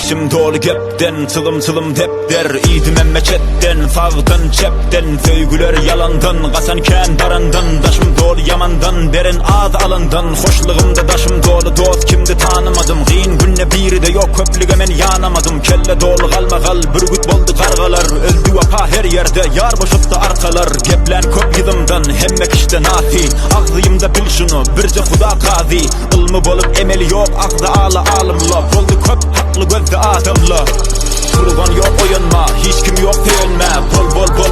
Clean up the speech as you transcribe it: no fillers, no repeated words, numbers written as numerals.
İçim dolu gepten, çılım çılım depder. İydim memleketten, sağdan çepten. Söygüler yalandan, kasanken darandan. Daşım dolu yamandan, derin ağız alandan. Hoşluğumda daşım dolu, dost kimdi tanımadım. Giyin günne biri de yok, köplüge men yanamadım. Kelle dolu kalma kal, bürgüt boldu kargalar. Öldü vapa her yerde, yar boşuttı arkalar. Geplen köp yılımdan, hemmek işte nafi. Ağzıyımda bil şunu, birce huda kazi. Ilmı bolup emeli yok, ağzı ağla alımla. Boldu köp haklı gözde adamla. Kurban yok oyunma, hiç kim yok değilme. Bol bol bol